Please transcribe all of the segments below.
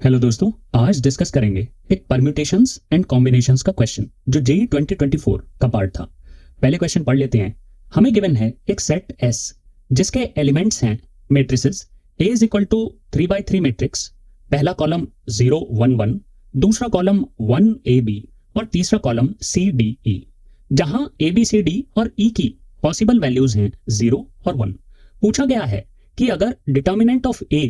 Hello दोस्तों, आज discuss करेंगे एक परम्यूटेशंस एंड कॉम्बिनेशंस का क्वेश्चन जो जेईई 2024 का पार्ट था। पहले क्वेश्चन पढ़ लेते हैं। हमें गिवन है एक सेट S जिसके एलिमेंट्स हैं matrices A is equal to 3x3 matrix, पहला कॉलम 0 1 1, दूसरा कॉलम 1 AB और तीसरा कॉलम C D E, जहां A B C D और E की पॉसिबल वैल्यूज हैं 0 और 1। पूछा गया है कि अगर डिटर्मिनेंट ऑफ A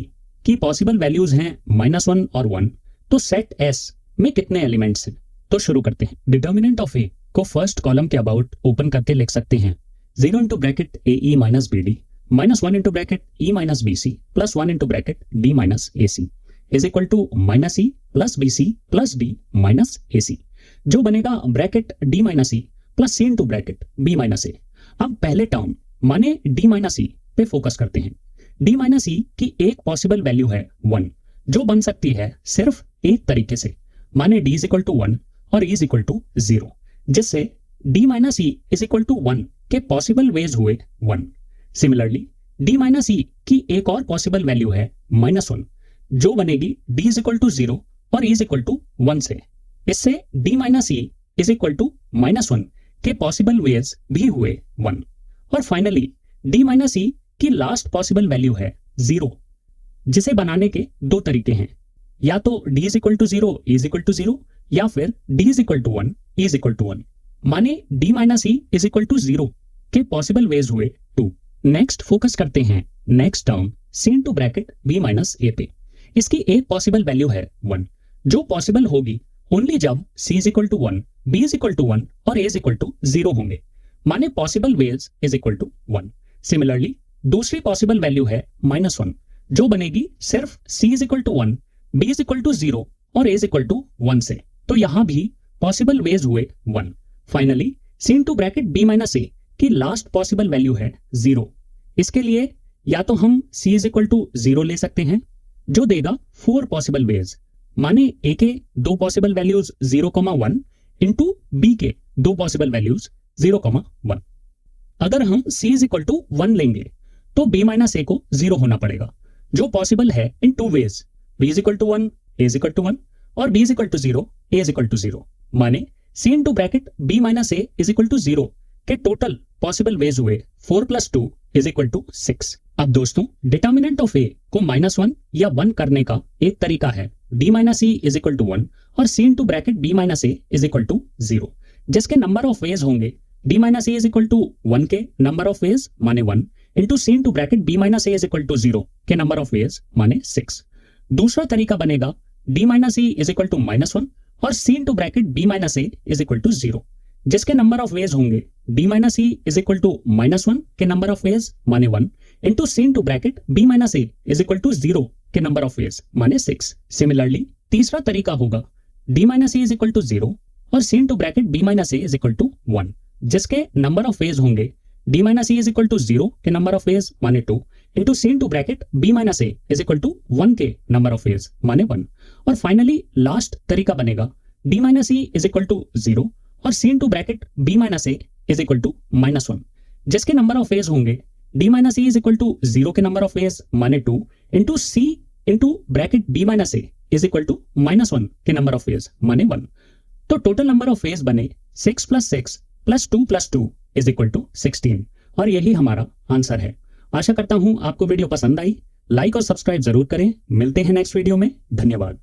की पॉसिबल वैल्यूज हैं -1 और 1 तो सेट S में कितने एलिमेंट्स हैं। तो शुरू करते हैं। डिटर्मिनेंट ऑफ A को फर्स्ट कॉलम के अबाउट ओपन करके लिख सकते हैं 0 into bracket AE minus BD -1 into bracket E minus BC plus 1 into bracket D minus AC is equal to -E plus BC plus D minus AC, जो बनेगा bracket D minus E plus C into bracket B minus A। अब पहले term माने D minus E पे focus करते हैं। D minus E की एक पॉसिबल वैल्यू है 1, जो बन सकती है सिर्फ एक तरीके से, माने D इज इक्वल टू 1 और E इज इक्वल टू 0, जिससे D minus E is equal to 1 के पॉसिबल वेज हुए 1। सिमिलरली D माइनस E की एक और पॉसिबल वैल्यू है -1, जो बनेगी D इज इक्वल टू 0 और E इज इक्वल टू 1 से। इससे D minus E is equal to -1 के पॉसिबल वेज भी हुए 1। और फाइनली D माइनस E की लास्ट पॉसिबल वैल्यू है 0, जिसे बनाने के दो तरीके हैं, या तो D is equal to 0 E is equal to 0, या फिर D is equal to 1 E is equal to 1, माने D minus E is equal to 0 के पॉसिबल वेज हुए 2। नेक्स्ट फोकस करते हैं next term C into bracket B minus A पे। इसकी एक पॉसिबल वैल्यू है 1, जो पॉसिबल होगी ओनली जब C is equal to 1 B is equal to 1 और A इज इक्वल टू 0 होंगे, माने possible ways is equal to 1। Similarly दूसरी पॉसिबल वैल्यू है -1, जो बनेगी सिर्फ C is equal to 1 B is equal to 0 और A इज इक्वल टू 1 से, तो यहां भी पॉसिबल वेज हुए 1। Finally C into bracket B minus A की लास्ट पॉसिबल वैल्यू है 0। इसके लिए या तो हम C इज इक्वल टू 0 ले सकते हैं, जो देगा 4 पॉसिबल वेज, माने A के दो पॉसिबल वैल्यूज 0,1 इंटू B के दो पॉसिबल वैल्यूज 0,1। अगर हम C इज इक्वल टू 1 लेंगे तो B माइनस A को 0 होना पड़ेगा, जो पॉसिबल है इन 2 ways, B is equal to 1 A is equal to 1 और B is equal to 0 A is equal to 0, माने C into bracket B minus A is equal to 0 के टोटल पॉसिबल वेज हुए 4 प्लस 2 इज इक्वल टू 6। अब दोस्तों determinant of A को -1 या 1 करने का एक तरीका है D minus E is equal to 1 और C into bracket B minus A is equal to 0, जिसके नंबर ऑफ वेज होंगे D minus E is equal to 1 के नंबर ऑफ वेज माने 1 into C into bracket B minus A is equal to 0 के number of ways माने 6। दूसरा तरीका बनेगा D minus E is equal to -1 और C into bracket B minus A is equal to 0, जिसके number of ways होंगे D minus E is equal to -1 के number of ways माने 1 into C into bracket B minus A is equal to 0 के number of ways माने 6। Similarly तीसरा तरीका होगा D minus E is equal to 0 और C into bracket B minus A is equal to 1, जिसके number of ways होंगे D minus E is equal to 0 के number of ways माने 2 into C into bracket B minus A is equal to 1 के number of ways माने 1। और finally last तरीका बनेगा D minus E is equal to 0 और C into bracket B minus A is equal to -1, जिसके number of ways होंगे D minus E is equal to 0 के number of ways माने 2 into C into bracket B minus A is equal to -1 के number of ways माने 1। तो total number of ways बने 6 plus 6 plus 2 plus 2 is equal to 16, और यही हमारा answer है। आशा करता हूं आपको वीडियो पसंद आई। लाइक और सब्सक्राइब जरूर करें। मिलते हैं नेक्स्ट वीडियो में। धन्यवाद।